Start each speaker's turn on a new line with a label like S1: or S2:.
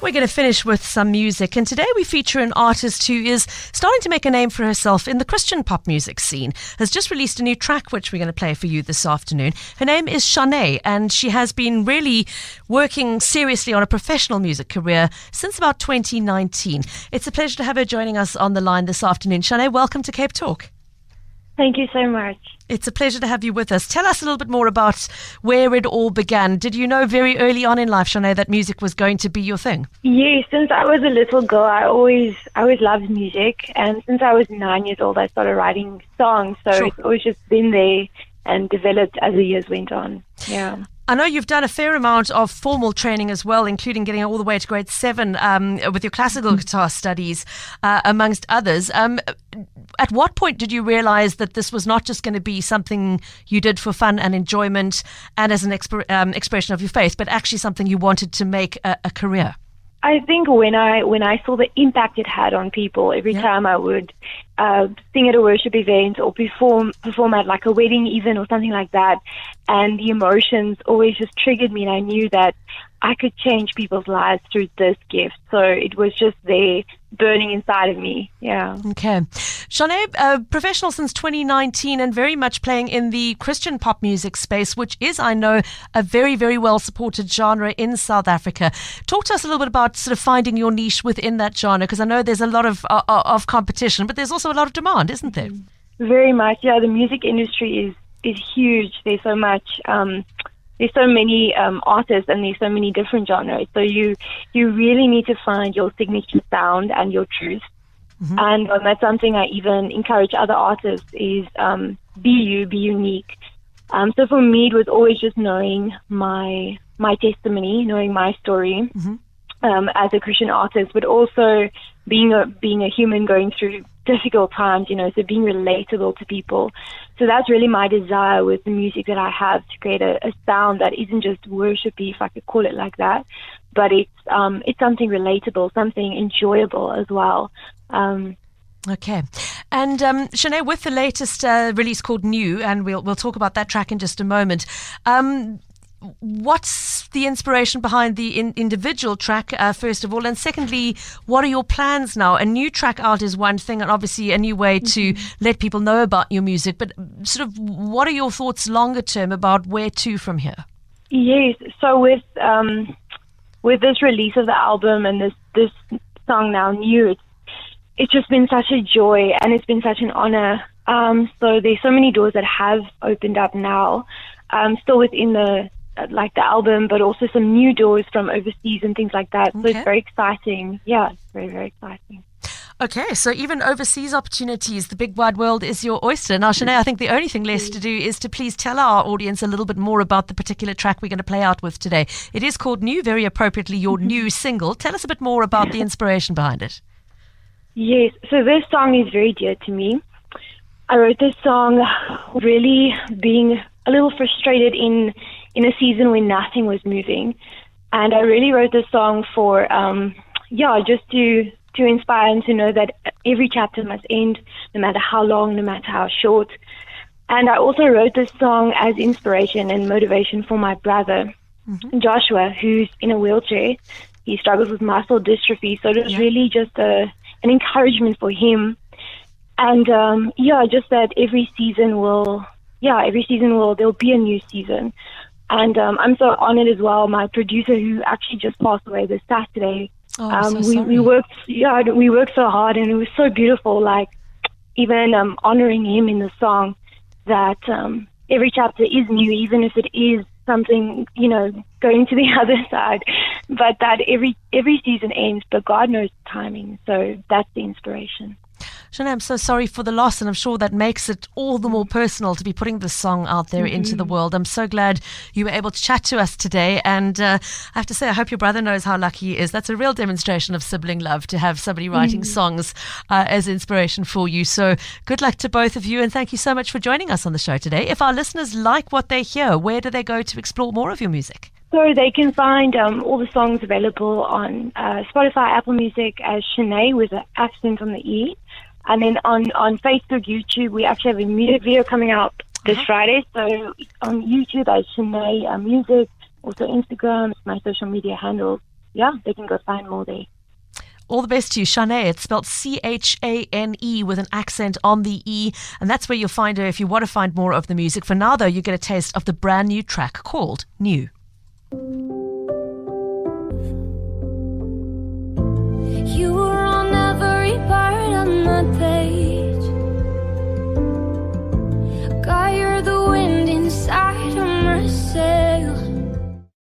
S1: We're going to finish with some music, and today we feature an artist who is starting to make a name for herself in the Christian pop music scene. Has just released a new track which we're going to play for you this afternoon. Her name is Chané, and she has been really working seriously on a professional music career since about 2019. It's a pleasure to have her joining us on the line this afternoon. Chané, welcome to Cape Talk.
S2: Thank you so much.
S1: It's a pleasure to have you with us. Tell us a little bit more about where it all began. Did you know very early on in life, Chané, that music was going to be your thing?
S2: Yes, since I was a little girl, I always loved music. And since I was 9 years old, I started writing songs. So It's always just been there and developed as the years went on. Yeah.
S1: I know you've done a fair amount of formal training as well, including getting all the way to grade 7 with your classical guitar studies, amongst others. At what point did you realize that this was not just going to be something you did for fun and enjoyment and as an expression of your faith, but actually something you wanted to make a career?
S2: I think when I saw the impact it had on people every time I would sing at a worship event or perform at like a wedding even or something like that, and the emotions always just triggered me, and I knew that I could change people's lives through this gift. So it was just there burning inside of me. Yeah.
S1: Okay. Chané, professional since 2019 and very much playing in the Christian pop music space, which is, I know, a very, very well supported genre in South Africa. Talk to us a little bit about sort of finding your niche within that genre, because I know there's a lot of competition, but there's also a lot of demand, isn't there?
S2: Very much. Yeah, the music industry is huge. There's so much. There's so many artists, and there's so many different genres. So you really need to find your signature sound and your truth. Mm-hmm. And that's something I even encourage other artists is be you, be unique. So for me, it was always just knowing my testimony, knowing my story as a Christian artist, but also being a human going through difficult times, so being relatable to people. So that's really my desire with the music that I have, to create a sound that isn't just worshipy, if I could call it like that, but it's something relatable, something enjoyable as well.
S1: Okay. And Chané, with the latest release called New, and we'll talk about that track in just a moment, what's the inspiration behind the individual track, first of all? And secondly, what are your plans now? A new track out is one thing, and obviously a new way to let people know about your music. But sort of what are your thoughts longer term about where to from here?
S2: Yes. So with this release of the album and this song now, New, it's just been such a joy, and it's been such an honor. So there's so many doors that have opened up now, still within the album, but also some new doors from overseas and things like that. So It's very exciting. Yeah, it's very, very exciting.
S1: Okay, so even overseas opportunities, the big wide world is your oyster. Now, Chané, I think the only thing left to do is to please tell our audience a little bit more about the particular track we're going to play out with today. It is called New, very appropriately your new single. Tell us a bit more about the inspiration behind it.
S2: Yes, so this song is very dear to me. I wrote this song really being a little frustrated in a season when nothing was moving. And I really wrote this song for, just to inspire and to know that every chapter must end, no matter how long, no matter how short. And I also wrote this song as inspiration and motivation for my brother, Joshua, who's in a wheelchair. He struggles with muscle dystrophy. So it was really just an encouragement for him. And, just that every season there'll be a new season. And I'm so honored as well. My producer, who actually just passed away this Saturday, we worked so hard, and it was so beautiful. Like even honoring him in the song, that every chapter is new, even if it is something going to the other side. But that every season ends, but God knows the timing. So that's the inspiration.
S1: Chané, I'm so sorry for the loss, and I'm sure that makes it all the more personal to be putting this song out there into the world. I'm so glad you were able to chat to us today, and I have to say, I hope your brother knows how lucky he is. That's a real demonstration of sibling love, to have somebody writing songs as inspiration for you. So good luck to both of you, and thank you so much for joining us on the show today. If our listeners like what they hear, where do they go to explore more of your music?
S2: So they can find all the songs available on Spotify, Apple Music as Chané with an accent on the E. And then on Facebook, YouTube, we actually have a music video coming out this Friday. So on YouTube, as Chané Music, also Instagram, my social media handles. yeah, they can go find more there.
S1: All the best to you, Chané. It's spelled Chane with an accent on the E. And that's where you'll find her if you want to find more of the music. For now, though, you get a taste of the brand new track called New.